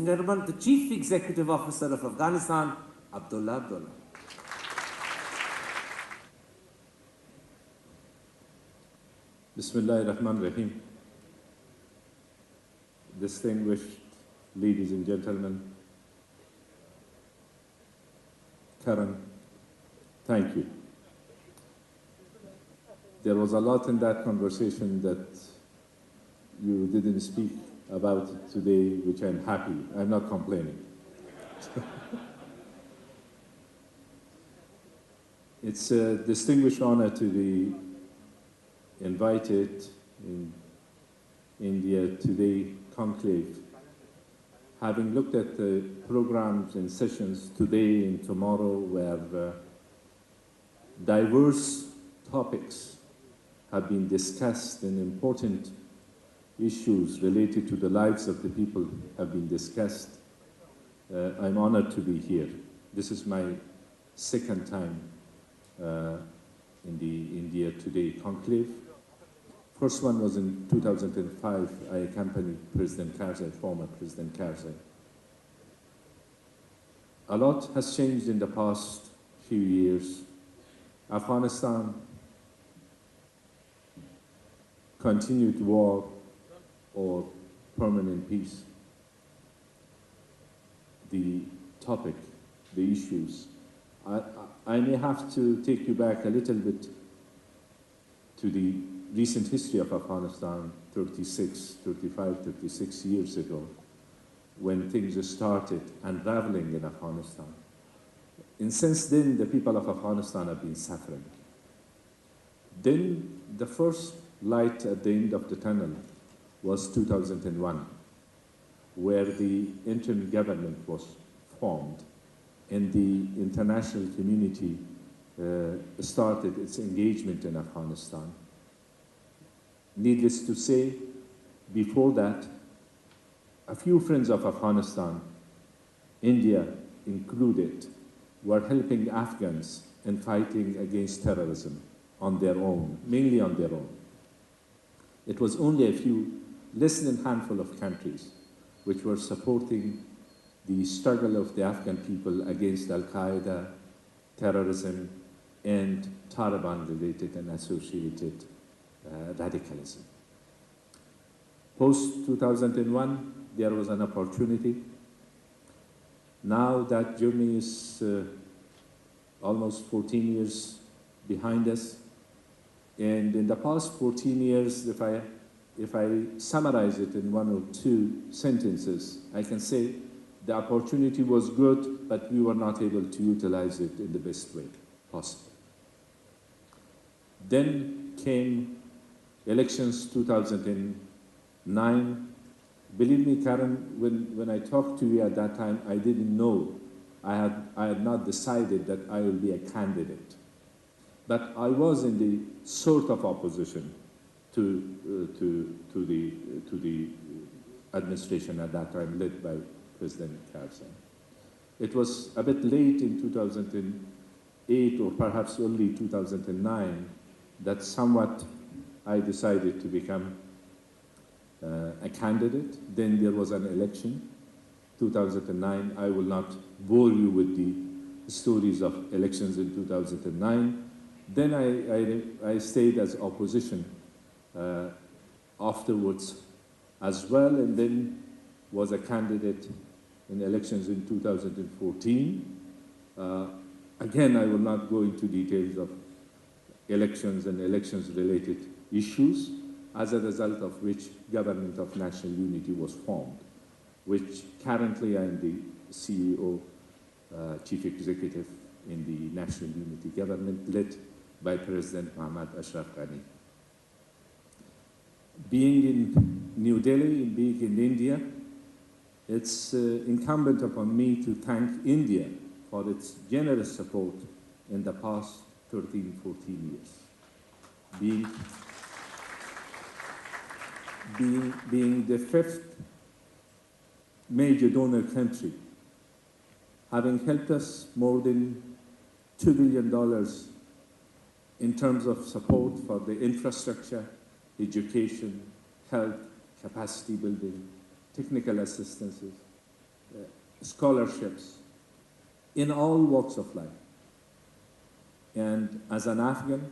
Girman, the Chief Executive Officer of Afghanistan, Abdullah. Bismillah ar-Rahman ar-Rahim. Distinguished ladies and gentlemen, Karen, thank you. There was a lot in that conversation that you didn't speak about it today, which I'm happy. I'm not complaining. It's a distinguished honor to be invited in India Today Conclave. Having looked at the programs and sessions today and tomorrow where diverse topics have been discussed and important issues related to the lives of the people have been discussed, I'm honored to be here. This is my second time in the India Today Conclave. First one was in 2005. I accompanied President Karzai, former President Karzai. A lot has changed in the past few years. Afghanistan continued war or permanent peace. The topic, the issues. I may have to take you back a little bit to the recent history of Afghanistan 36 years ago, when things started unraveling in Afghanistan. And since then, the people of Afghanistan have been suffering. Then the first light at the end of the tunnel was 2001, where the interim government was formed and the international community started its engagement in Afghanistan. Needless to say, before that, a few friends of Afghanistan, India included, were helping Afghans in fighting against terrorism on their own, mainly on their own. It was only a few, less than a handful of countries which were supporting the struggle of the Afghan people against Al-Qaeda, terrorism, and Taliban-related and associated radicalism. Post-2001, there was an opportunity. Now that journey is almost 14 years behind us. And in the past 14 years, if I summarize it in one or two sentences, I can say the opportunity was good, but we were not able to utilize it in the best way possible. Then came elections 2009. Believe me, Karen, when I talked to you at that time, I didn't know. I had not decided that I will be a candidate. But I was in the sort of opposition to the administration at that time, led by President Karzai. It was a bit late in 2008, or perhaps early 2009, that somewhat I decided to become a candidate. Then there was an election, 2009. I will not bore you with the stories of elections in 2009. Then I stayed as opposition afterwards as well, and then was a candidate in elections in 2014. Again, I will not go into details of elections and elections-related issues, as a result of which Government of National Unity was formed, which currently I'm the CEO, Chief Executive in the National Unity Government, led by President Muhammad Ashraf Ghani. Being in New Delhi, being in India, it's incumbent upon me to thank India for its generous support in the past 13, 14 years. Being the fifth major donor country, having helped us more than $2 billion in terms of support for the infrastructure, education, health, capacity building, technical assistances, scholarships in all walks of life. And as an Afghan,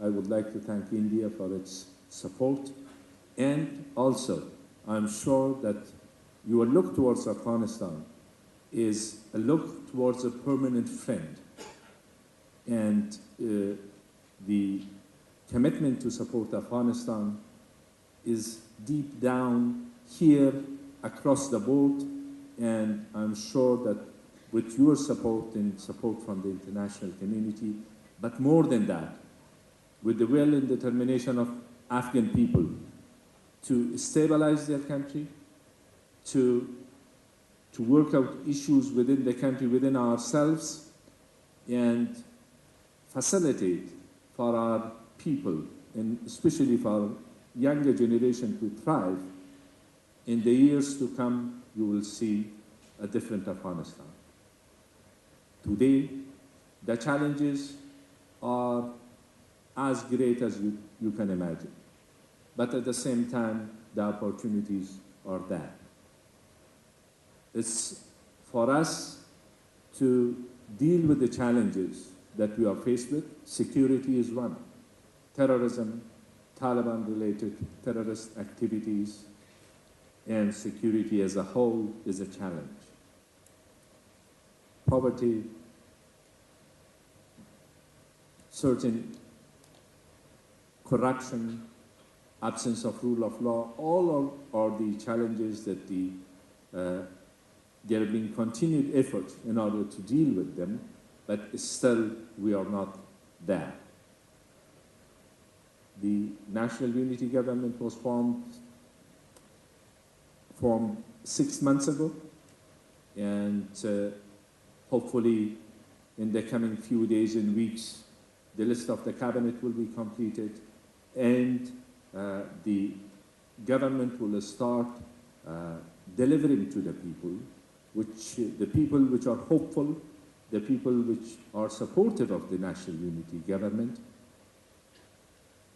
I would like to thank India for its support. And also, I'm sure that your look towards Afghanistan is a look towards a permanent friend. And the commitment to support Afghanistan is deep down here across the board. And I'm sure that with your support and support from the international community, but more than that, with the will and determination of Afghan people to stabilize their country, to work out issues within the country, within ourselves, and facilitate for our people, and especially for our younger generation to thrive. In the years to come, you will see a different Afghanistan. Today, the challenges are as great as you can imagine. But at the same time, the opportunities are there. It's for us to deal with the challenges that we are faced with. Security is one. Terrorism, Taliban-related terrorist activities, and security as a whole is a challenge. Poverty, certain corruption, absence of rule of law, all are the challenges that there have been continued efforts in order to deal with them, but still we are not there. The National Unity Government was formed 6 months ago, and hopefully in the coming few days and weeks, the list of the cabinet will be completed, and the government will start delivering to the people, the people which are hopeful, the people which are supportive of the National Unity Government.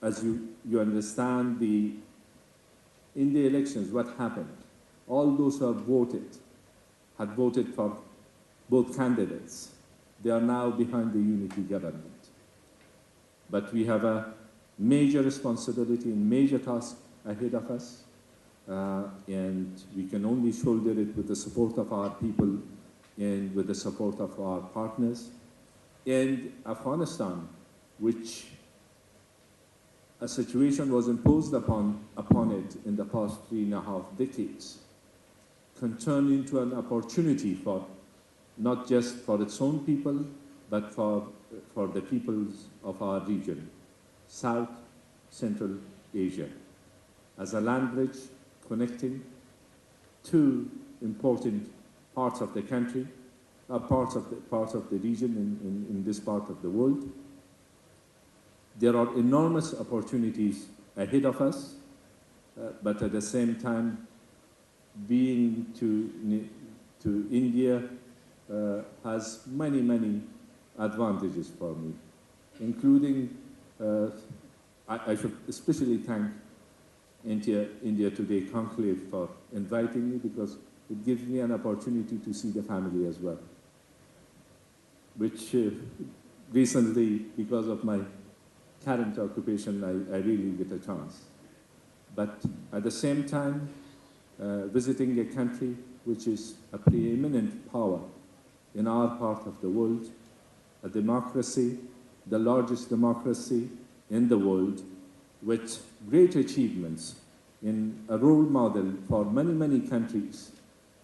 As you understand, in the elections, what happened? All those who had voted for both candidates. They are now behind the unity government. But we have a major responsibility and major task ahead of us, and we can only shoulder it with the support of our people and with the support of our partners. And Afghanistan, which a situation was imposed upon it in the past 3.5 decades, can turn into an opportunity for not just for its own people, but for the peoples of our region, South Central Asia, as a land bridge connecting two important parts of the country, parts of the region in this part of the world. There are enormous opportunities ahead of us, but at the same time, being to India has many advantages for me, including, I should especially thank India Today Conclave for inviting me, because it gives me an opportunity to see the family as well, which recently, because of my current occupation, I really get a chance. But at the same time, visiting a country which is a preeminent power in our part of the world, a democracy, the largest democracy in the world, with great achievements, in a role model for many countries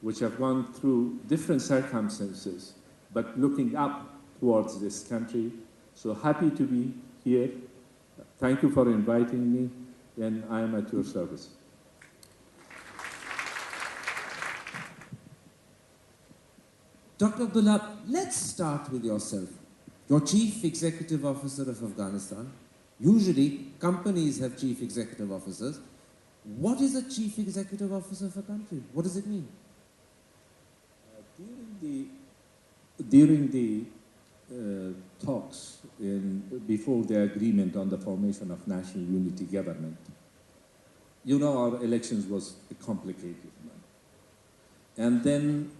which have gone through different circumstances, but looking up towards this country. So happy to be here. Thank you for inviting me, and I am at your service. Dr. Abdullah, let's start with yourself. You're Chief Executive Officer of Afghanistan. Usually, companies have Chief Executive Officers. What is a Chief Executive Officer of a country? What does it mean? During the talks before the agreement on the formation of National Unity Government, you know, our elections was a complicated one. And then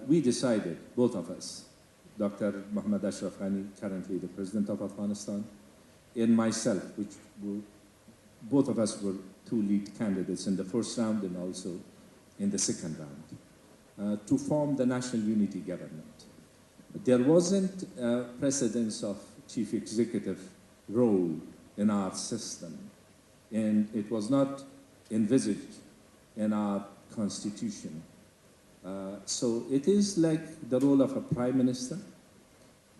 we decided, both of us, Dr. Mohammad Ashraf Ghani, currently the president of Afghanistan, and myself, both of us were two lead candidates in the first round and also in the second round, to form the national unity government. There wasn't a precedence of chief executive role in our system, and it was not envisaged in our constitution. So it is like the role of a prime minister,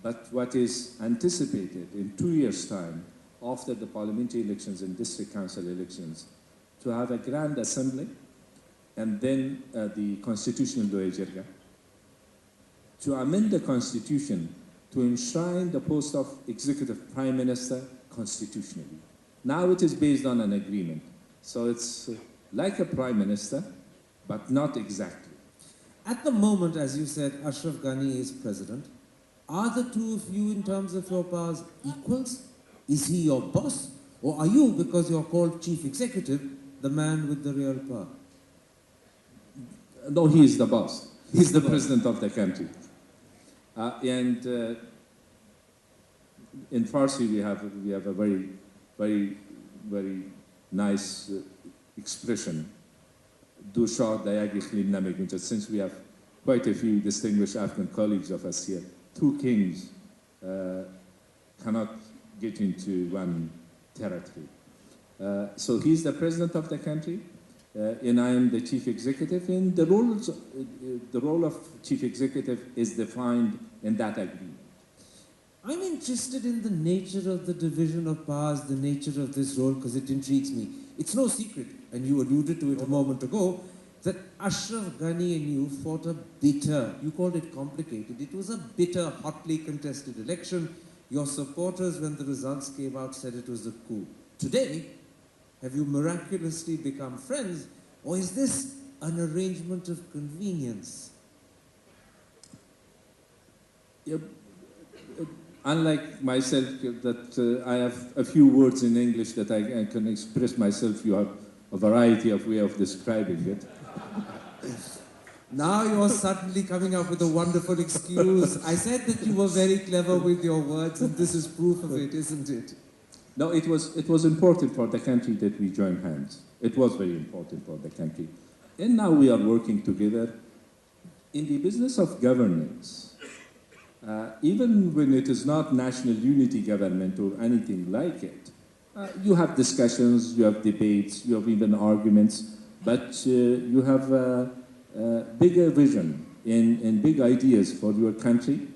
but what is anticipated in 2 years' time after the parliamentary elections and district council elections to have a grand assembly and then the constitutional doerja, to amend the constitution to enshrine the post of executive prime minister constitutionally. Now it is based on an agreement. So it's like a prime minister, but not exactly. At the moment, as you said, Ashraf Ghani is president. Are the two of you, in terms of your powers, equals? Is he your boss? Or are you, because you're called chief executive, the man with the real power? No, he is the boss. He's the president of the country. And in Farsi, we have a very, very, very nice expression. Since we have quite a few distinguished Afghan colleagues of us here, two kings cannot get into one territory. So he's the president of the country, and I am the chief executive, and the role of chief executive is defined in that agreement. I'm interested in the nature of the division of powers, the nature of this role, because it intrigues me. It's no secret, and you alluded to it a moment ago, that Ashraf Ghani and you fought a bitter, you called it complicated, it was a bitter, hotly contested election. Your supporters, when the results came out, said it was a coup. Today, have you miraculously become friends, or is this an arrangement of convenience? Yeah. Unlike myself, that I have a few words in English that I can express myself, you have a variety of way of describing it. Now you're suddenly coming up with a wonderful excuse. I said that you were very clever with your words, and this is proof of it, isn't it? No, it was important for the country that we join hands. It was very important for the country. And now we are working together in the business of governance. Even when it is not national unity government or anything like it, you have discussions, you have debates, you have even arguments, but you have a bigger vision and big ideas for your country,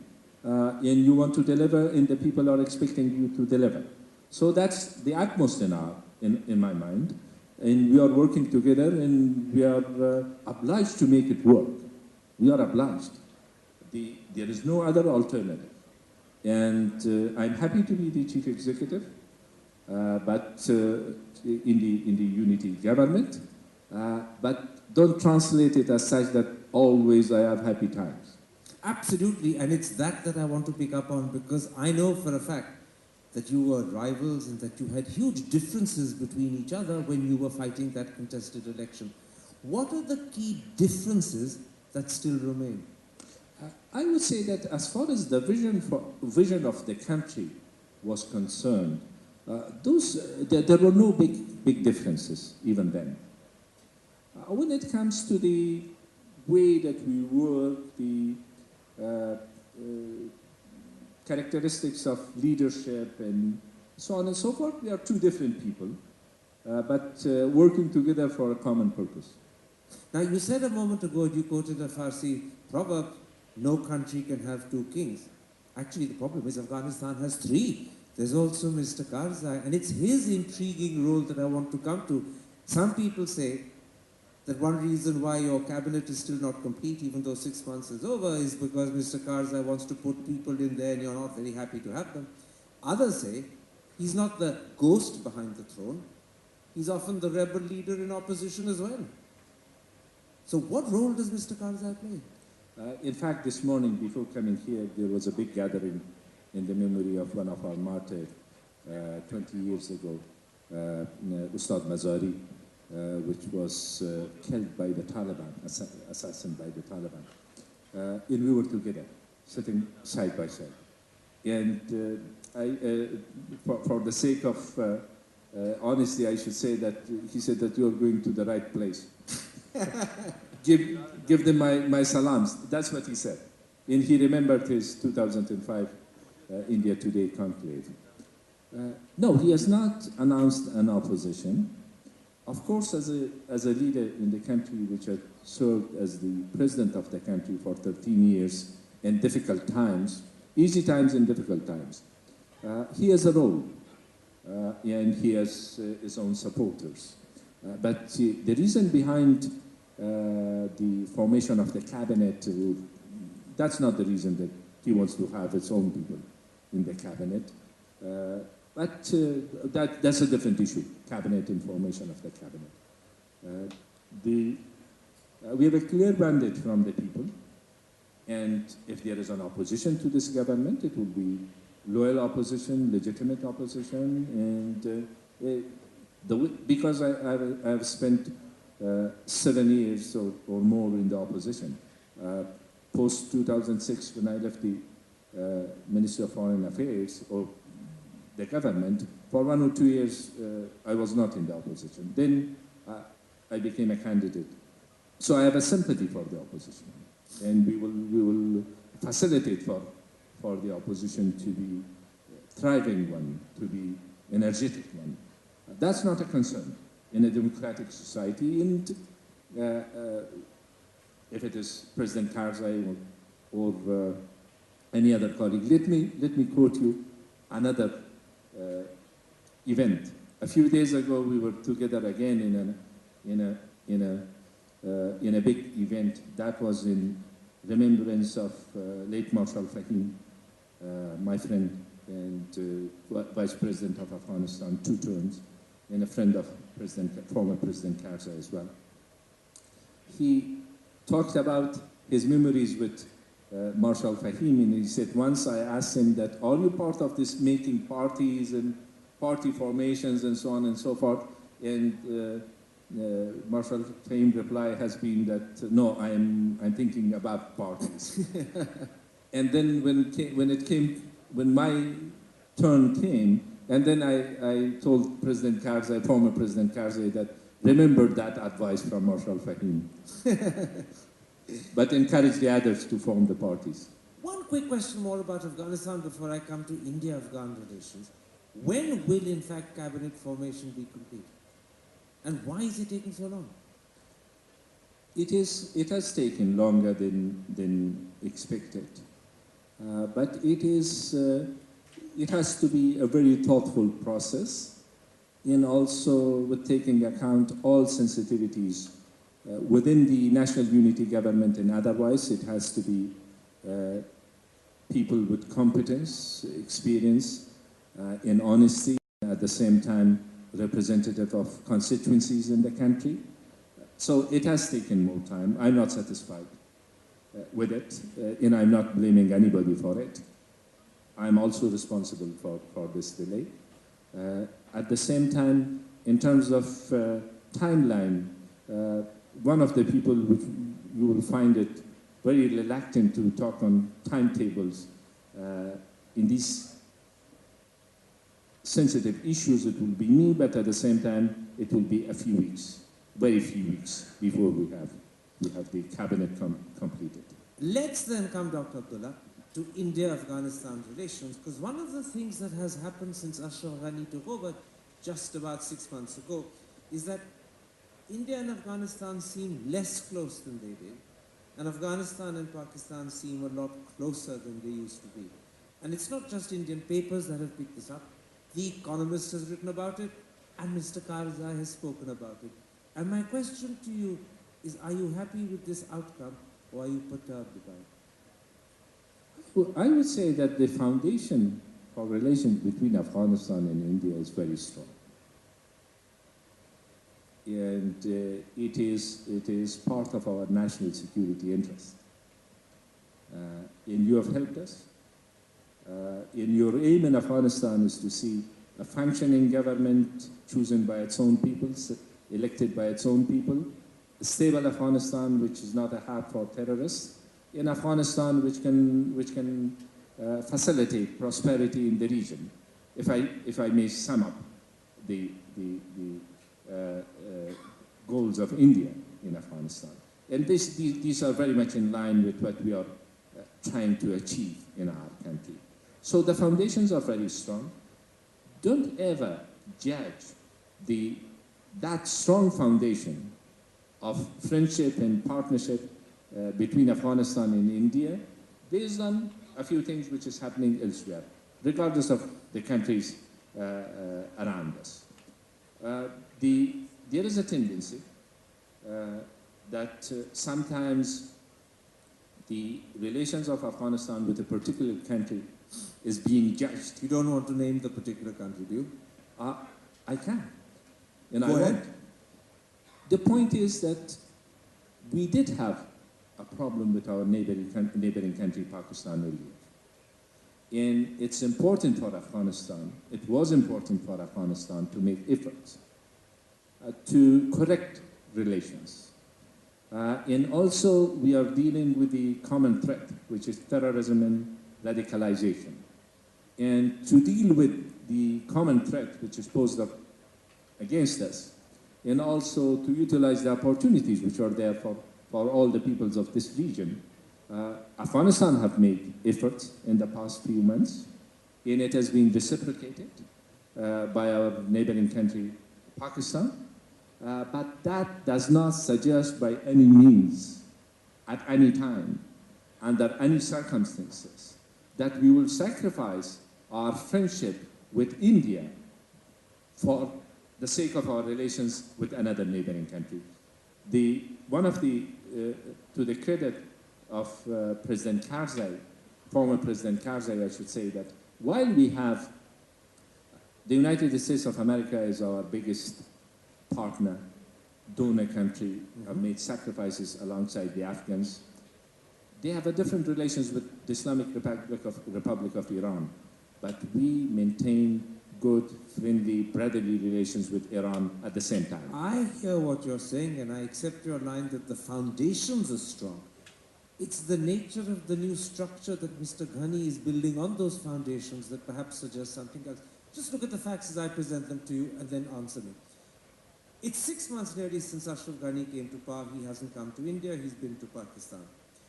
and you want to deliver, and the people are expecting you to deliver. So that's the utmost in my mind, and we are working together, and we are obliged to make it work. We are obliged. There is no other alternative. And I'm happy to be the chief executive, but in the unity government, but don't translate it as such that always I have happy times. Absolutely, and it's that I want to pick up on, because I know for a fact that you were rivals and that you had huge differences between each other when you were fighting that contested election. What are the key differences that still remain? I would say that as far as the vision of the country was concerned, there were no big differences even then. When it comes to the way that we work, the characteristics of leadership and so on and so forth, we are two different people, but working together for a common purpose. Now, you said a moment ago, you quoted a Farsi proverb, no country can have two kings. Actually, the problem is Afghanistan has three. There's also Mr. Karzai, and it's his intriguing role that I want to come to. Some people say that one reason why your cabinet is still not complete, even though 6 months is over, is because Mr. Karzai wants to put people in there and you're not very happy to have them. Others say he's not the ghost behind the throne. He's often the rebel leader in opposition as well. So what role does Mr. Karzai play? In fact, this morning, before coming here, there was a big gathering in the memory of one of our martyrs 20 years ago, Ustad Mazari, which was killed by the Taliban, assassined by the Taliban. and we were together, sitting side by side. And for the sake of honesty, I should say that he said that you are going to the right place. Give them my salams. That's what he said. And he remembered his 2005 India Today Conclave. No, he has not announced an opposition. Of course, as a leader in the country which had served as the president of the country for 13 years in difficult times, easy times and difficult times, he has a role and he has his own supporters. But the reason behind the formation of the cabinet, that's not the reason that he wants to have his own people in the cabinet. But that's a different issue, cabinet and formation of the cabinet. We have a clear mandate from the people, and if there is an opposition to this government, it will be loyal opposition, legitimate opposition, and because I've spent 7 years or more in the opposition. Post 2006, when I left the Ministry of Foreign Affairs, or the government, for 1 or 2 years, I was not in the opposition. Then I became a candidate. So I have a sympathy for the opposition. And we will facilitate for the opposition to be thriving one, to be energetic one. That's not a concern in a democratic society. And if it is President Karzai or any other colleague, let me quote you another event. A few days ago, we were together again in a big event that was in remembrance of late Marshal Fahim, my friend and Vice President of Afghanistan, 2 terms, and a friend of former President Karzai as well. He talked about his memories with Marshal Fahim, and he said, once I asked him that, are you part of this making parties and party formations and so on and so forth? And Marshal Fahim's reply has been that, no, I'm thinking about parties. And then when my turn came, and then I told President Karzai, former President Karzai, that remember that advice from Marshal Fahim. But encourage the others to form the parties. One quick question more about Afghanistan before I come to India-Afghan relations. When will, in fact, cabinet formation be complete? And why is it taking so long? It has taken longer than expected. But it has to be a very thoughtful process, and also with taking account all sensitivities within the national unity government and otherwise. It has to be people with competence, experience, and honesty, at the same time representative of constituencies in the country. So it has taken more time. I'm not satisfied with it, and I'm not blaming anybody for it. I'm also responsible for this delay. At the same time, in terms of timeline, one of the people which you will find it very reluctant to talk on timetables in these sensitive issues, it will be me, but at the same time, it will be a few weeks, very few weeks, before we have the cabinet completed. Let's then come, Dr. Abdullah, to India-Afghanistan relations, because one of the things that has happened since Ashraf Ghani took over just about 6 months ago is that India and Afghanistan seem less close than they did, and Afghanistan and Pakistan seem a lot closer than they used to be. And it's not just Indian papers that have picked this up. The Economist has written about it, and Mr. Karzai has spoken about it. And my question to you is, are you happy with this outcome, or are you perturbed by it? Well, I would say that the foundation for relations between Afghanistan and India is very strong. And it is part of our national security interest. And you have helped us. And your aim in Afghanistan is to see a functioning government chosen by its own people, elected by its own people, a stable Afghanistan which is not a hub for terrorists, in Afghanistan which can facilitate prosperity in the region, if I may sum up the goals of India in Afghanistan. And these are very much in line with what we are trying to achieve in our country. So the foundations are very strong. Don't ever judge that strong foundation of friendship and partnership between Afghanistan and India based on a few things which is happening elsewhere, regardless of the countries around us. There is a tendency that sometimes the relations of Afghanistan with a particular country is being judged. You don't want to name the particular country, do you? I can. And Go I ahead. won't. The point is that we did have a problem with our neighboring country, Pakistan, earlier. And it's important for Afghanistan, it was important for Afghanistan to make efforts to correct relations. And also we are dealing with the common threat, which is terrorism and radicalization. And to deal with the common threat which is posed up against us, and also to utilize the opportunities which are there for all the peoples of this region, Afghanistan have made efforts in the past few months, and it has been reciprocated by our neighboring country, Pakistan. But that does not suggest by any means, at any time, under any circumstances, that we will sacrifice our friendship with India for the sake of our relations with another neighboring country. To the credit of President Karzai, former President Karzai, I should say that while we have, the United States of America is our biggest partner, donor country, have made sacrifices alongside the Afghans. They have a different relations with the Islamic Republic of Iran, but we maintain good, friendly, brotherly relations with Iran at the same time. I hear what you're saying, and I accept your line that the foundations are strong. It's the nature of the new structure that Mr. Ghani is building on those foundations that perhaps suggests something else. Just look at the facts as I present them to you and then answer me. It's 6 months nearly since Ashraf Ghani came to power. He hasn't come to India, he's been to Pakistan.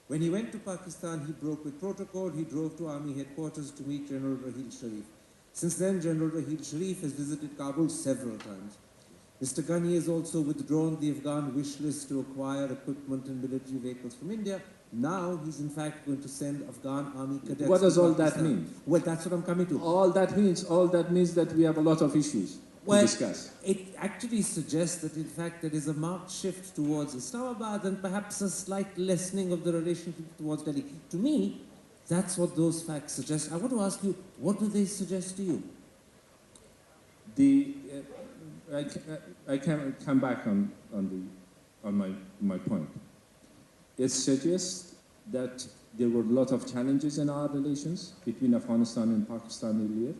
When he went to Pakistan, he broke with protocol, he drove to army headquarters to meet General Raheel Sharif. Since then, General Raheel Sharif has visited Kabul several times. Mr. Ghani has also withdrawn the Afghan wish list to acquire equipment and military vehicles from India. Now he's in fact going to send Afghan army cadets. What does to all Pakistan. that mean? Well, that's what I'm coming to. All that means that we have a lot of issues to discuss. It actually suggests that in fact there is a marked shift towards Islamabad and perhaps a slight lessening of the relationship towards Delhi. To me, that's what those facts suggest. I want to ask you, what do they suggest to you? I can come back on my point. It suggests that there were a lot of challenges in our relations between Afghanistan and Pakistan earlier,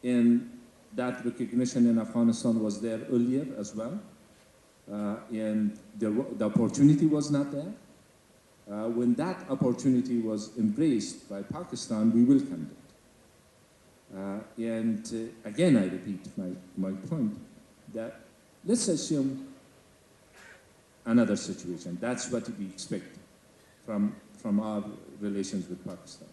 and that recognition in Afghanistan was there earlier as well, and the opportunity was not there. When that opportunity was embraced by Pakistan, we welcomed it. Again, I repeat my point that let's assume another situation. That's what we expect from our relations with Pakistan.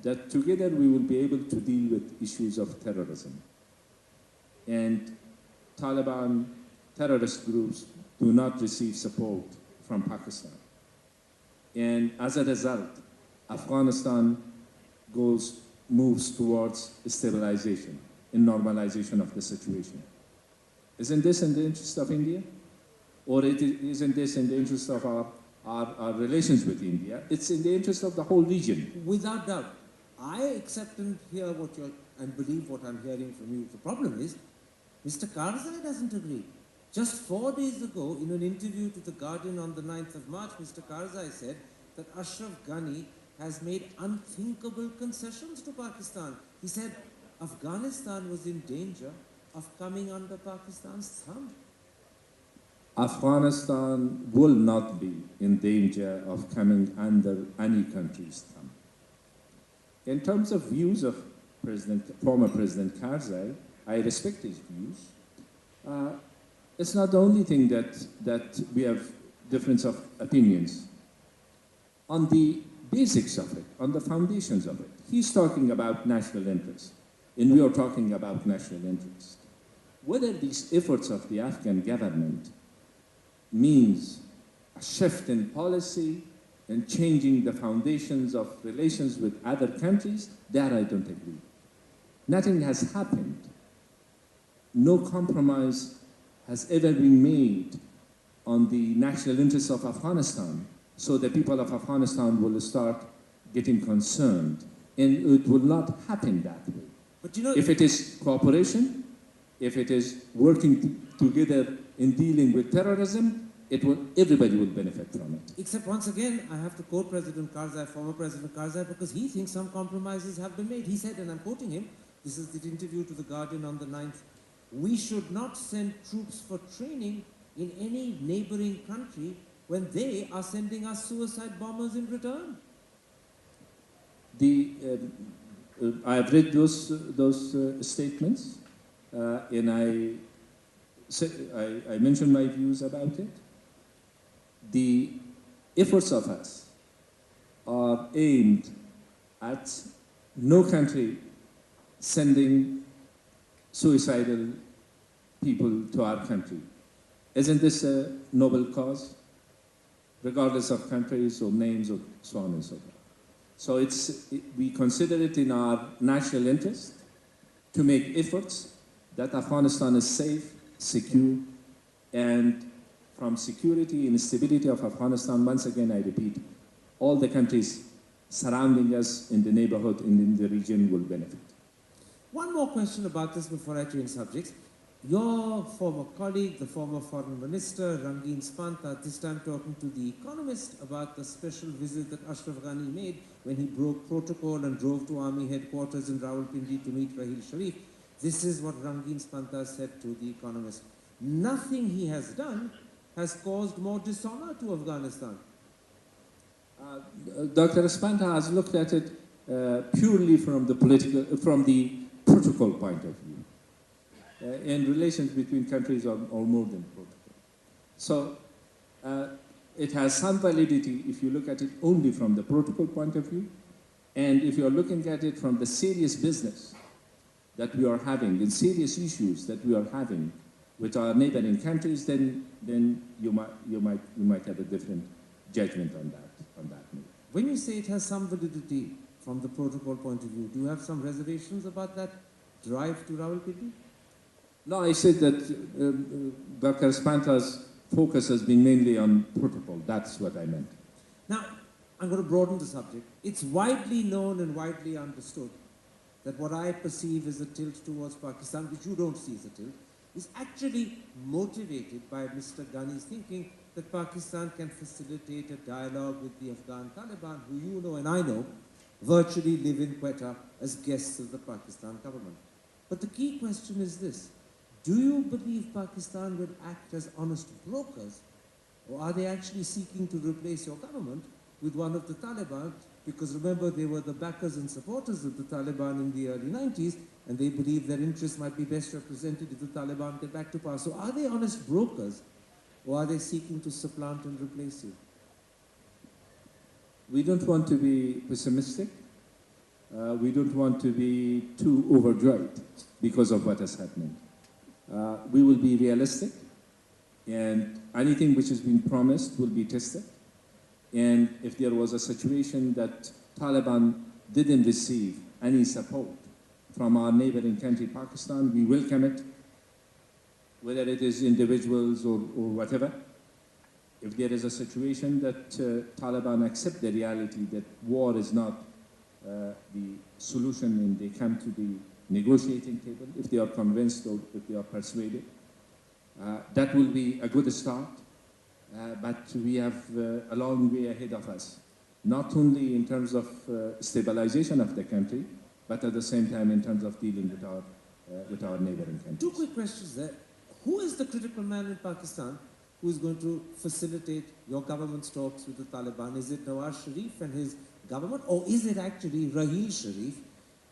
That together we will be able to deal with issues of terrorism. And Taliban terrorist groups do not receive support from Pakistan. And as a result, Afghanistan moves towards stabilization and normalization of the situation. Isn't this in the interest of India? Or isn't this in the interest of our relations with India? It's in the interest of the whole region. Without doubt. I accept and hear and believe what I'm hearing from you. The problem is, Mr. Karzai doesn't agree. Just 4 days ago, in an interview to The Guardian on the 9th of March, Mr. Karzai said that Ashraf Ghani has made unthinkable concessions to Pakistan. He said Afghanistan was in danger of coming under Pakistan's thumb. Afghanistan will not be in danger of coming under any country's thumb. In terms of views of former President Karzai, I respect his views. It's not the only thing that we have difference of opinions. On the basics of it, on the foundations of it, he's talking about national interest, and we are talking about national interest. Whether these efforts of the Afghan government means a shift in policy and changing the foundations of relations with other countries, that I don't agree. Nothing has happened. No compromise has ever been made on the national interests of Afghanistan, so the people of Afghanistan will start getting concerned, and it will not happen that way. But you know, if it is cooperation, if it is working together in dealing with terrorism, everybody will benefit from it. Except once again, I have to quote President Karzai, former President Karzai, because he thinks some compromises have been made. He said, and I'm quoting him, this is the interview to The Guardian on the 9th, "We should not send troops for training in any neighboring country when they are sending us suicide bombers in return." I have read those statements, and I mentioned my views about it. The efforts of us are aimed at no country sending suicidal people to our country. Isn't this a noble cause, regardless of countries or names or so on and so forth? So we consider it in our national interest to make efforts that Afghanistan is safe, secure, and from security and stability of Afghanistan, once again I repeat, all the countries surrounding us in the neighborhood and in the region will benefit. One more question about this before I change subjects. Your former colleague, the former foreign minister, Rangin Spanta, this time talking to The Economist about the special visit that Ashraf Ghani made when he broke protocol and drove to army headquarters in Rawalpindi to meet Rahil Sharif. This is what Rangin Spanta said to The Economist. Nothing he has done has caused more dishonor to Afghanistan. Dr. Spanta has looked at it purely from the protocol point of view. And relations between countries are more than protocol. So it has some validity if you look at it only from the protocol point of view, and if you're looking at it from the serious business that we are having and serious issues that we are having with our neighboring countries, then you might have a different judgment on that. When you say it has some validity from the protocol point of view, do you have some reservations about that drive to Rawalpindi? No, I said that Dr. Spanta's focus has been mainly on protocol. That's what I meant. Now, I'm going to broaden the subject. It's widely known and widely understood that what I perceive as a tilt towards Pakistan, which you don't see as a tilt, is actually motivated by Mr. Ghani's thinking that Pakistan can facilitate a dialogue with the Afghan Taliban, who you know and I know virtually live in Quetta as guests of the Pakistan government. But the key question is this: do you believe Pakistan will act as honest brokers, or are they actually seeking to replace your government with one of the Taliban? Because remember, they were the backers and supporters of the Taliban in the early 90s, and they believe their interests might be best represented if the Taliban get back to power. So are they honest brokers, or are they seeking to supplant and replace you? We don't want to be pessimistic. We don't want to be too overjoyed because of what is happening. We will be realistic, and anything which has been promised will be tested. And if there was a situation that Taliban didn't receive any support from our neighboring country, Pakistan, we welcome it, whether it is individuals or whatever. If there is a situation that Taliban accept the reality that war is not the solution and they come to the negotiating table, if they are convinced or if they are persuaded, that will be a good start. But we have a long way ahead of us, not only in terms of stabilization of the country, but at the same time in terms of dealing with our neighboring countries. Two quick questions there. Who is the critical man in Pakistan who is going to facilitate your government's talks with the Taliban? Is it Nawaz Sharif and his government, or is it actually Raheel Sharif?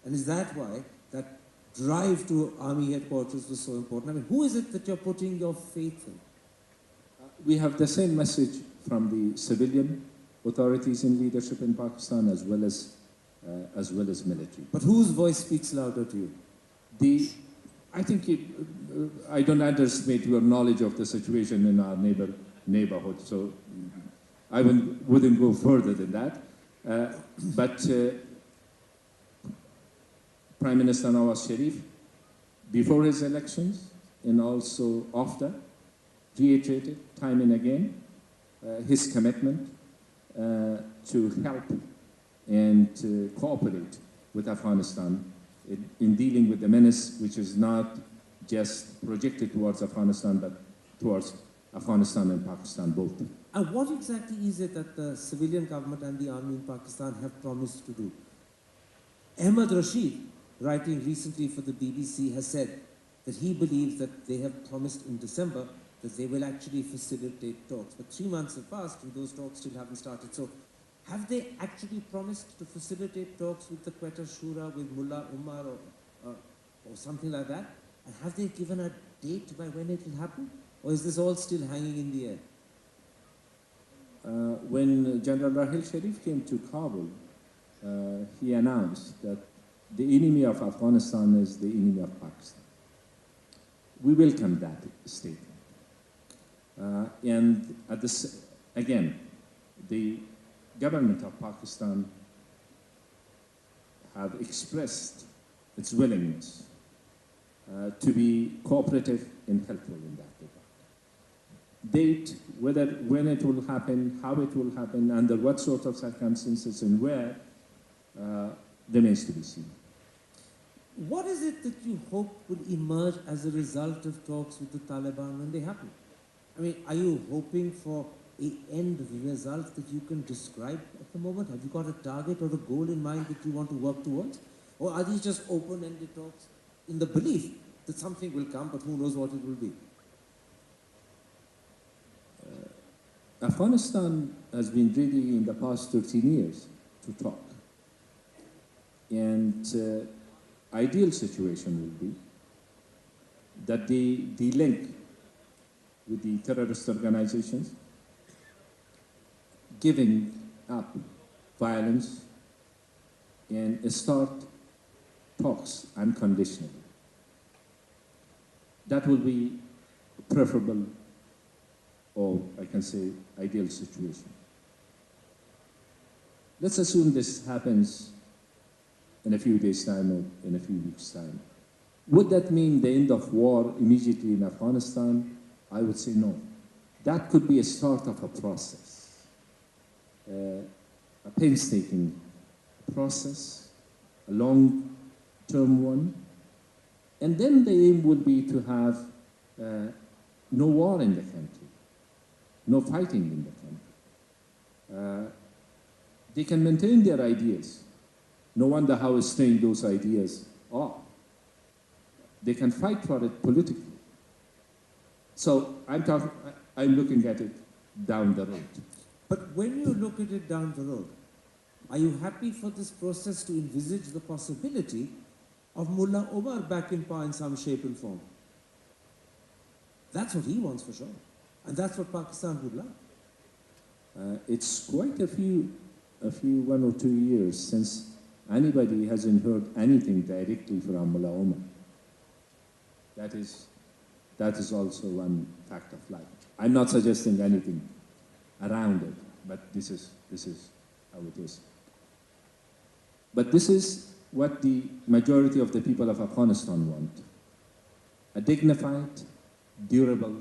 And is that why that drive to army headquarters was so important? I mean, who is it that you're putting your faith in? We have the same message from the civilian authorities in leadership in Pakistan as well as military. But whose voice speaks louder to you? I think I don't underestimate your knowledge of the situation in our neighborhood, so I wouldn't go further than that. But Prime Minister Nawaz Sharif, before his elections and also after, reiterated time and again his commitment to help and cooperate with Afghanistan in dealing with the menace, which is not just projected towards Afghanistan, but towards Afghanistan and Pakistan both. And what exactly is it that the civilian government and the army in Pakistan have promised to do? Ahmed Rashid, writing recently for the BBC, has said that he believes that they have promised in December that they will actually facilitate talks. But 3 months have passed and those talks still haven't started. So have they actually promised to facilitate talks with the Quetta Shura, with Mullah Umar or something like that? And have they given a date by when it will happen? Or is this all still hanging in the air? When General Raheel Sharif came to Kabul, he announced that the enemy of Afghanistan is the enemy of Pakistan. We welcome that statement. And again, the government of Pakistan have expressed its willingness to be cooperative and helpful in that regard. Date, when it will happen, how it will happen, under what sort of circumstances and where, remains to be seen. What is it that you hope will emerge as a result of talks with the Taliban when they happen? I mean, are you hoping for an end result that you can describe at the moment? Have you got a target or a goal in mind that you want to work towards? Or are these just open-ended talks in the belief that something will come, but who knows what it will be? Afghanistan has been ready in the past 13 years to talk. And ideal situation will be that the link with the terrorist organizations, giving up violence and start talks unconditionally. That will be preferable, or I can say ideal situation. Let's assume this happens in a few days' time or in a few weeks' time. Would that mean the end of war immediately in Afghanistan? I would say no. That could be a start of a process, a painstaking process, a long-term one, and then the aim would be to have no war in the country, no fighting in the country. They can maintain their ideas. No wonder how strange those ideas are. They can fight for it politically. So I'm looking at it down the road. But when you look at it down the road, are you happy for this process to envisage the possibility of Mullah Omar back in power in some shape and form? That's what he wants for sure. And that's what Pakistan would love. It's quite a few 1 or 2 years since anybody hasn't heard anything directly from Mullah Omar. That is also one fact of life. I'm not suggesting anything around it, but this is how it is. But this is what the majority of the people of Afghanistan want: a dignified, durable,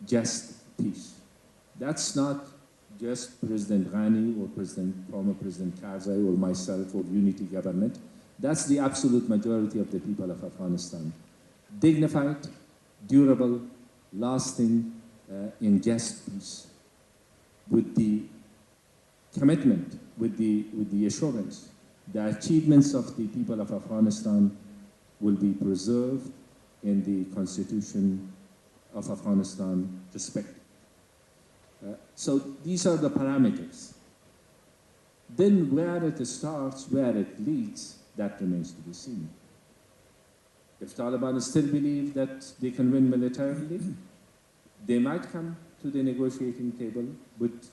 just peace. That's not just President Ghani or former President Karzai or myself or unity government. That's the absolute majority of the people of Afghanistan. Dignified, durable, lasting, and just peace. With the commitment, with the assurance, the achievements of the people of Afghanistan will be preserved and the Constitution of Afghanistan respected. So these are the parameters. Then where it starts, where it leads, that remains to be seen. If Taliban still believe that they can win militarily, they might come to the negotiating table with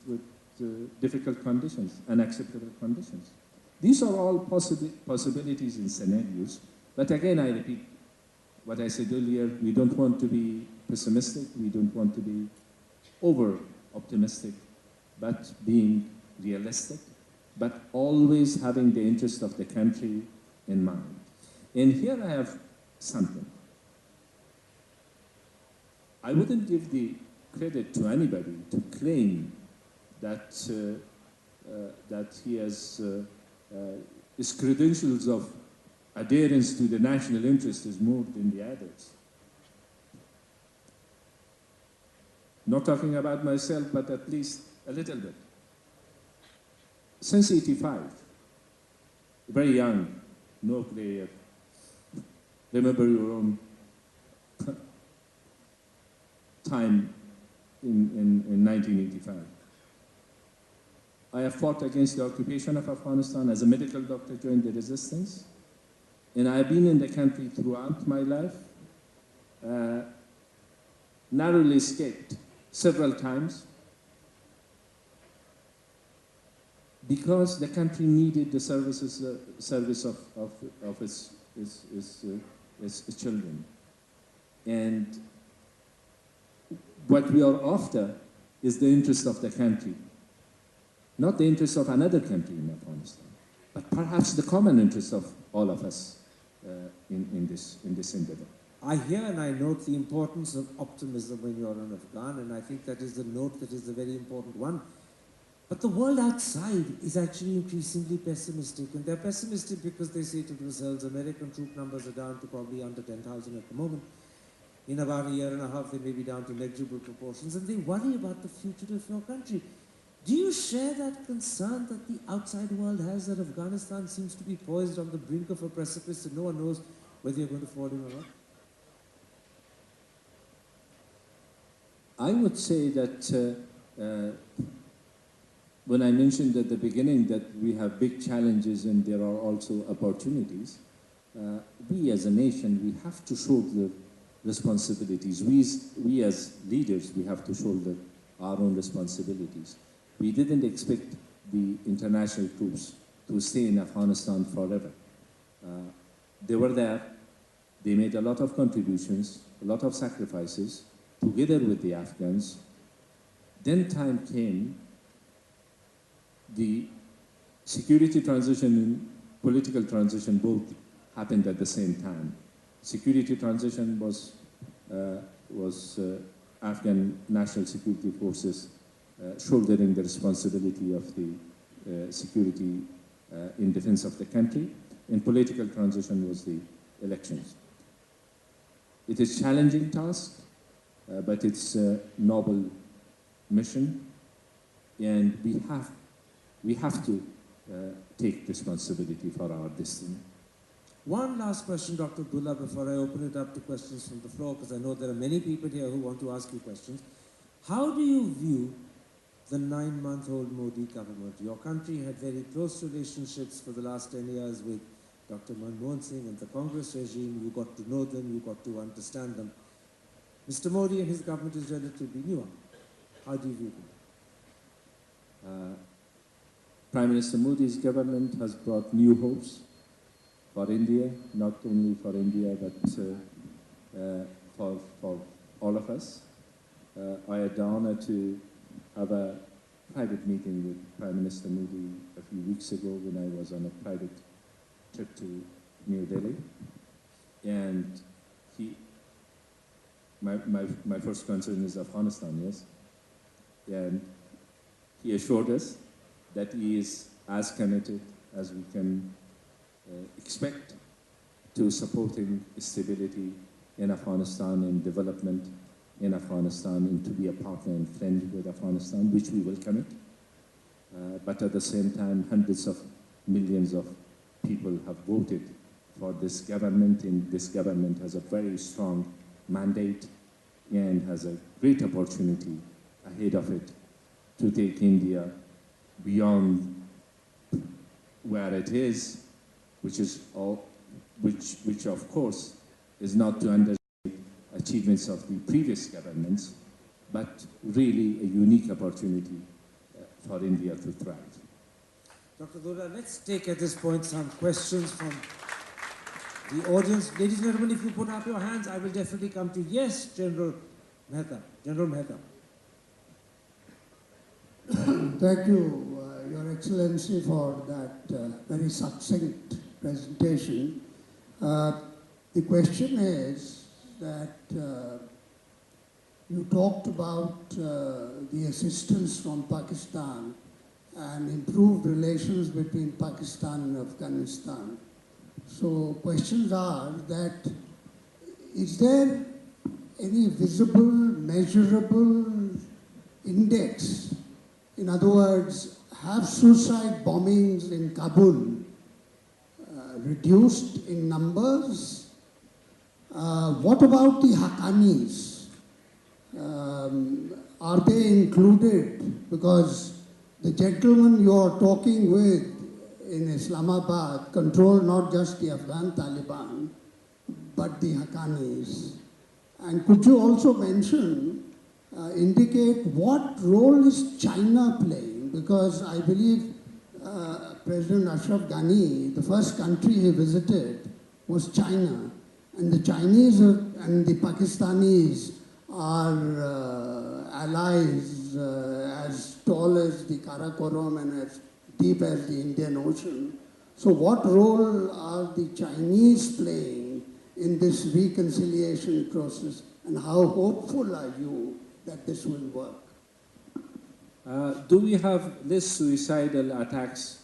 difficult conditions, unacceptable conditions. These are all possibilities and scenarios. But again, I repeat what I said earlier, we don't want to be pessimistic, we don't want to be over-optimistic, but being realistic, but always having the interest of the country in mind. And here I have something. I wouldn't give the credit to anybody to claim that that he has his credentials of adherence to the national interest is more than the others. Not talking about myself, but at least a little bit. Since '85, very young, no player. Remember your own time in 1985. I have fought against the occupation of Afghanistan as a medical doctor during the resistance, and I have been in the country throughout my life, narrowly escaped several times because the country needed the service of its children. And what we are after is the interest of the country, not the interest of another country in Afghanistan, but perhaps the common interest of all of us in this endeavor. I hear and I note the importance of optimism when you're an Afghan, and I think that is the note that is a very important one. But the world outside is actually increasingly pessimistic, and they're pessimistic because they say to themselves, American troop numbers are down to probably under 10,000 at the moment. In about a year and a half, they may be down to negligible proportions, and they worry about the future of your country. Do you share that concern that the outside world has, that Afghanistan seems to be poised on the brink of a precipice and no one knows whether you're going to fall in or not? I would say that when I mentioned at the beginning that we have big challenges and there are also opportunities, we as a nation, we have to shoulder responsibilities. We as leaders, we have to shoulder our own responsibilities. We didn't expect the international troops to stay in Afghanistan forever. They were there, they made a lot of contributions, a lot of sacrifices, together with the Afghans. Then time came, the security transition and political transition both happened at the same time. Security transition was Afghan National Security Forces shouldering the responsibility of the security in defense of the country, and political transition was the elections. It is a challenging task, but it's a noble mission, and we have to take responsibility for our destiny. One last question, Dr. Abdullah, before I open it up to questions from the floor, because I know there are many people here who want to ask you questions. How do you view the 9-month-old Modi government? Your country had very close relationships for the last 10 years with Dr. Manmohan Singh and the Congress regime. You got to know them, you got to understand them. Mr. Modi and his government is relatively newer. How do you view them? Prime Minister Modi's government has brought new hopes for India, not only for India, but for all of us. I had the honor to have a private meeting with Prime Minister Modi a few weeks ago when I was on a private trip to New Delhi. And my first concern is Afghanistan, yes. And he assured us that he is as committed as we can expect to supporting stability in Afghanistan and development in Afghanistan, and to be a partner and friend with Afghanistan, which we will commit. But at the same time, hundreds of millions of people have voted for this government, and this government has a very strong mandate and has a great opportunity ahead of it to take India beyond where it is, which of course is not to underestimate achievements of the previous governments, but really a unique opportunity for India to thrive. Dr. Dura, let's take at this point some questions from the audience. Ladies and gentlemen, if you put up your hands, I will definitely come to you. Yes, General Mehta. General Mehta. Thank you, Your Excellency, for that very succinct presentation. The question is that you talked about the assistance from Pakistan and improved relations between Pakistan and Afghanistan. So questions are that, is there any visible, measurable index? In other words, have suicide bombings in Kabul reduced in numbers? What about the Haqqanis? Are they included? Because the gentleman you are talking with in Islamabad control not just the Afghan Taliban, but the Haqqanis. And could you also mention, indicate what role is China playing? Because I believe President Ashraf Ghani, the first country he visited was China. And the Chinese and the Pakistanis are allies as tall as the Karakoram and as deep as the Indian Ocean. So what role are the Chinese playing in this reconciliation process, and how hopeful are you that this will work? Do we have less suicidal attacks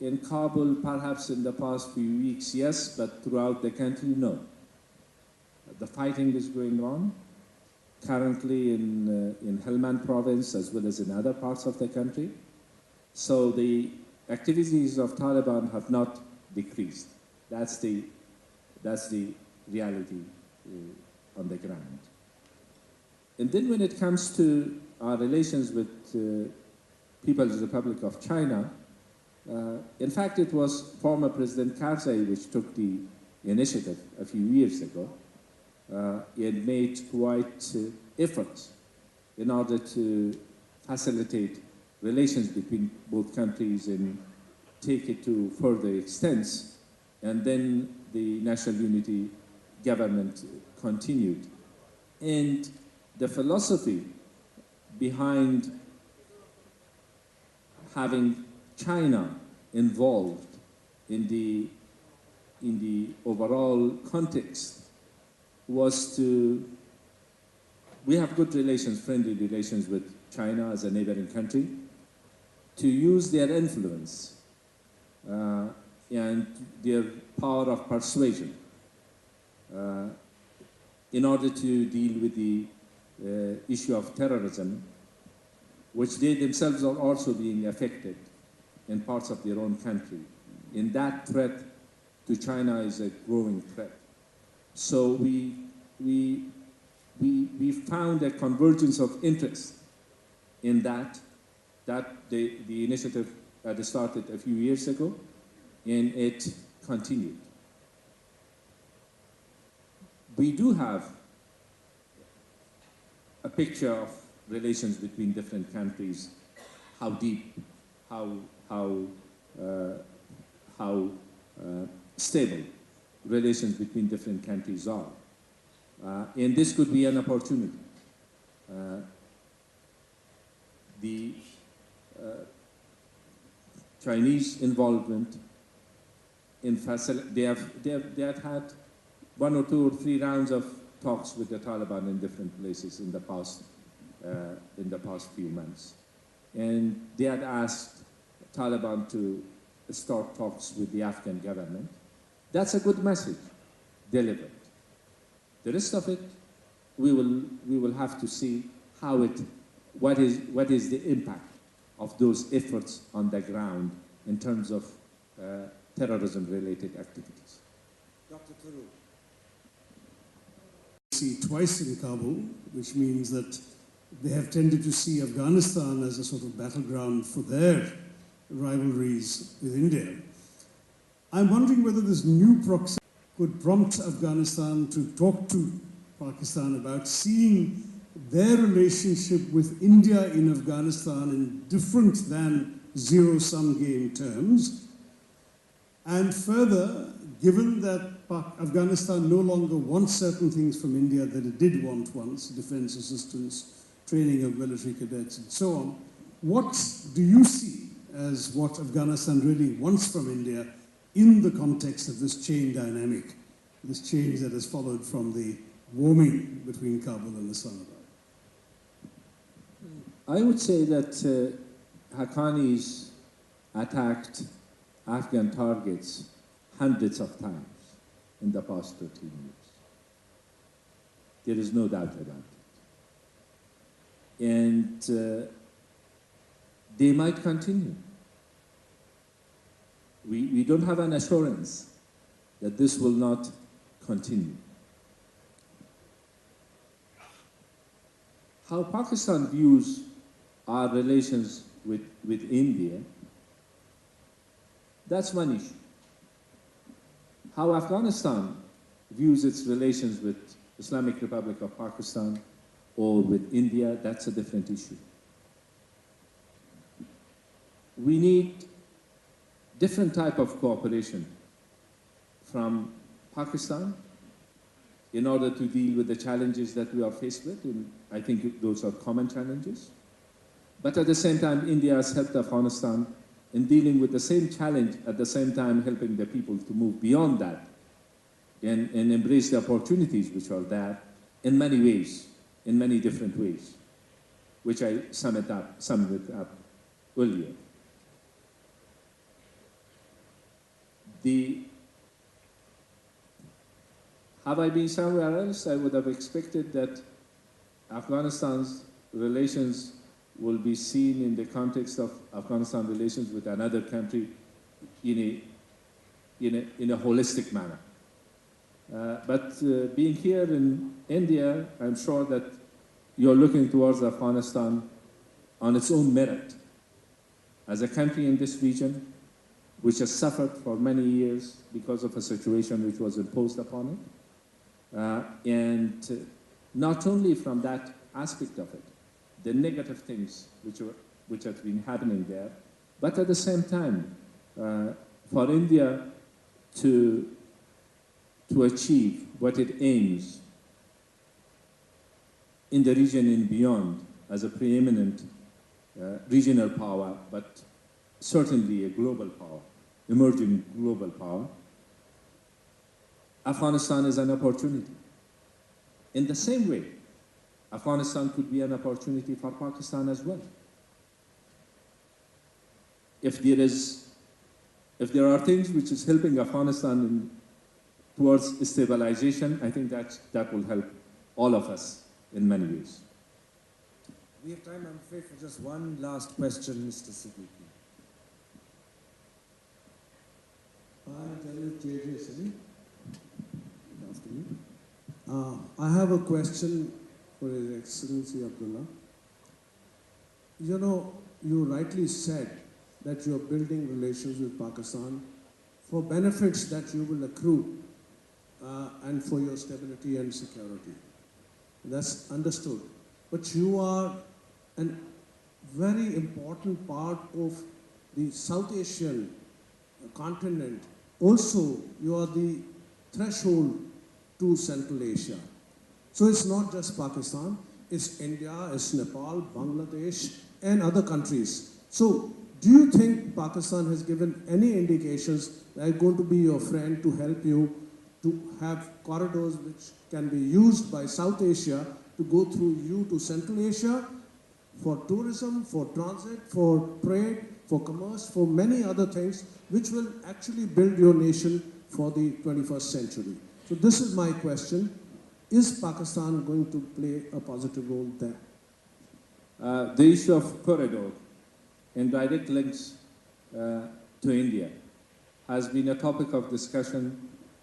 in Kabul? Perhaps in the past few weeks, yes, but throughout the country, no. The fighting is going on currently in Helmand province as well as in other parts of the country. So the activities of Taliban have not decreased. That's the reality on the ground. And then when it comes to our relations with People's Republic of China, in fact, it was former President Karzai which took the initiative a few years ago. It made quite efforts in order to facilitate relations between both countries and take it to further extents. And then the National Unity Government continued. And the philosophy behind having China involved in the overall context was we have good relations, friendly relations with China as a neighboring country, to use their influence and their power of persuasion in order to deal with the issue of terrorism, which they themselves are also being affected in parts of their own country. And that threat to China is a growing threat. So we found a convergence of interest in that the initiative that started a few years ago, and it continued. We do have a picture of relations between different countries, how deep, how stable relations between different countries are. And this could be an opportunity. The Chinese involvement in they have had 1 or 2 or 3 rounds of talks with the Taliban in different places in the past few months. And they had asked Taliban to start talks with the Afghan government. That's a good message delivered. The rest of it, we will have to see what is the impact of those efforts on the ground in terms of terrorism-related activities. Dr. Turu. See twice in Kabul, which means that they have tended to see Afghanistan as a sort of battleground for their rivalries with India. I'm wondering whether this new proxy could prompt Afghanistan to talk to Pakistan about seeing their relationship with India in Afghanistan in different than zero-sum game terms. And further, given that Afghanistan no longer wants certain things from India that it did want once, defense assistance, training of military cadets, and so on, what do you see as what Afghanistan really wants from India in the context of this change dynamic, this change that has followed from the warming between Kabul and Islamabad? I would say that Haqqanis attacked Afghan targets hundreds of times in the past 13 years. There is no doubt about it. And they might continue. We don't have an assurance that this will not continue. How Pakistan views our relations with India, that's one issue. How Afghanistan views its relations with Islamic Republic of Pakistan or with India, that's a different issue. We need different type of cooperation from Pakistan in order to deal with the challenges that we are faced with, and I think those are common challenges. But at the same time, India has helped Afghanistan in dealing with the same challenge, at the same time helping the people to move beyond that and embrace the opportunities which are there in many ways, in many different ways, which I summed it up earlier. Had I been somewhere else, I would have expected that Afghanistan's relations will be seen in the context of Afghanistan relations with another country in a holistic manner. But being here in India, I'm sure that you're looking towards Afghanistan on its own merit. As a country in this region, which has suffered for many years because of a situation which was imposed upon it, and not only from that aspect of it, the negative things which have been happening there, but at the same time, for India to achieve what it aims in the region and beyond as a preeminent regional power, but certainly a global power, emerging global power, Afghanistan is an opportunity. In the same way, Afghanistan could be an opportunity for Pakistan as well. If there are things which is helping Afghanistan towards stabilization, I think that will help all of us in many ways. We have time, I'm afraid, for just one last question, Mr. Siddiqui. I have a question for His Excellency Abdullah. You know, you rightly said that you are building relations with Pakistan for benefits that you will accrue and for your stability and security. That's understood. But you are a very important part of the South Asian continent. Also, you are the threshold to Central Asia. So it's not just Pakistan, it's India, it's Nepal, Bangladesh, and other countries. So do you think Pakistan has given any indications that it's going to be your friend to help you to have corridors which can be used by South Asia to go through you to Central Asia for tourism, for transit, for trade, for commerce, for many other things which will actually build your nation for the 21st century? So this is my question. Is Pakistan going to play a positive role there? The issue of corridor and direct links to India has been a topic of discussions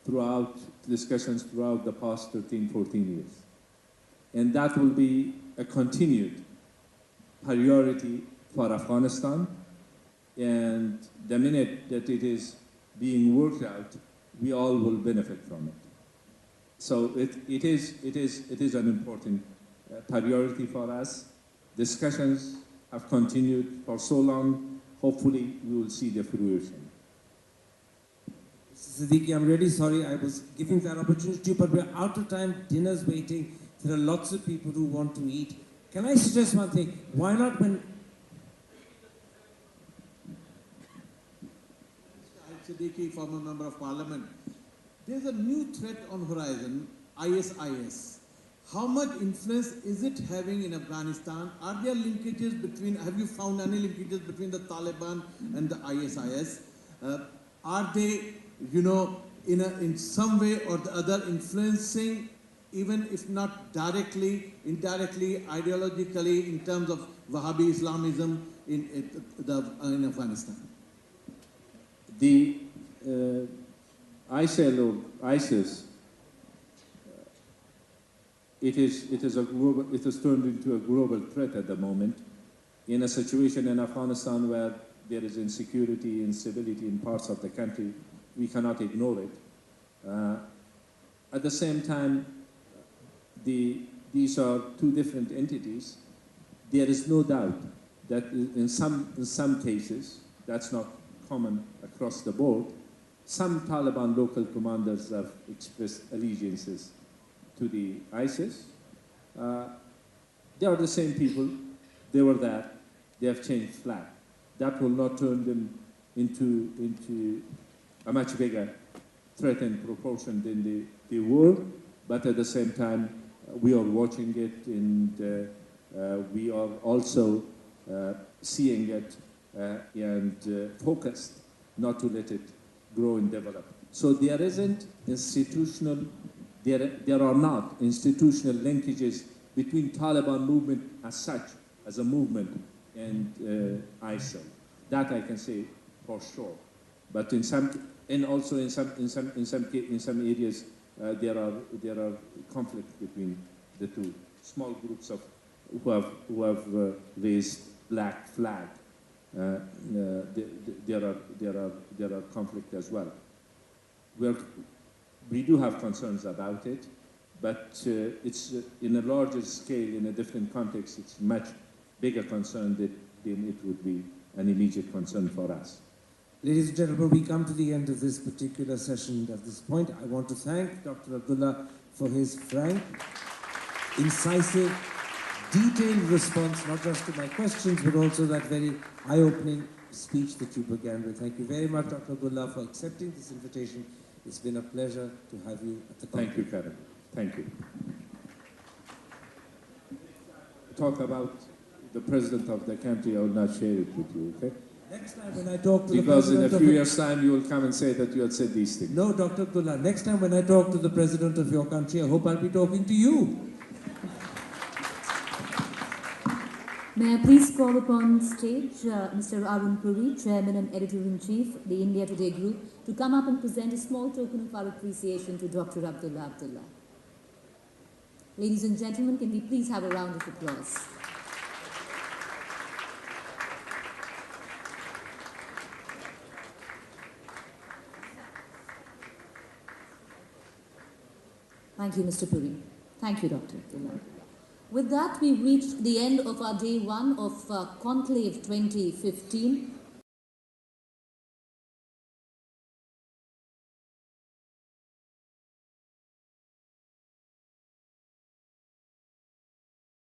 throughout the past 13, 14 years. And that will be a continued priority for Afghanistan, and the minute that it is being worked out, we all will benefit from it. So it is an important priority for us. Discussions have continued for so long. Hopefully, we will see the fruition. Siddiqui, I'm really sorry I was giving that opportunity to you, but we're out of time. Dinner's waiting. There are lots of people who want to eat. Can I suggest one thing? Why not when... Mr. Siddiqui, former member of parliament. There's a new threat on horizon, ISIS. How much influence is it having in Afghanistan? Are there linkages between, have you found any linkages between the Taliban and the ISIS? Are they, in some way or the other influencing, even if not directly, indirectly, ideologically, in terms of Wahhabi Islamism in Afghanistan? The ISIL or ISIS, it has turned into a global threat at the moment. In a situation in Afghanistan where there is insecurity, instability in parts of the country, we cannot ignore it. At the same time, these are two different entities. There is no doubt that in some cases, that's not common across the board, some Taliban local commanders have expressed allegiances to the ISIS. They are the same people. They were there. They have changed flag. That will not turn them into a much bigger threat in proportion than they were. But at the same time, we are watching it, and we are also seeing it and focused not to let it grow and develop. So there isn't institutional, there are not institutional linkages between Taliban movement as such, as a movement, and ISIL. That I can say for sure. But in some, and also in some areas, there are conflicts between the two small groups of who have raised black flag. There are conflict as well. We do have concerns about it, but it's in a larger scale, in a different context, it's much bigger concern than it would be an immediate concern for us. Ladies and gentlemen, we come to the end of this particular session. At this point, I want to thank Dr. Abdullah for his frank, incisive, detailed response, not just to my questions, but also that very eye-opening speech that you began with. Thank you very much, Dr. Abdullah, for accepting this invitation. It's been a pleasure to have you at the conference. Thank you, Karim. Thank you. Talk about the president of the country, I will not share it with you, okay? Next time when I talk to because the president in a few years' time, you will come and say that you had said these things. No, Dr. Abdullah, next time when I talk to the president of your country, I hope I'll be talking to you. May I please call upon stage Mr. Arun Puri, Chairman and Editor-in-Chief, the India Today Group, to come up and present a small token of our appreciation to Dr. Abdullah. Ladies and gentlemen, can we please have a round of applause? Thank you, Mr. Puri. Thank you, Dr. Abdullah. With that, we've reached the end of our day one of Conclave 2015.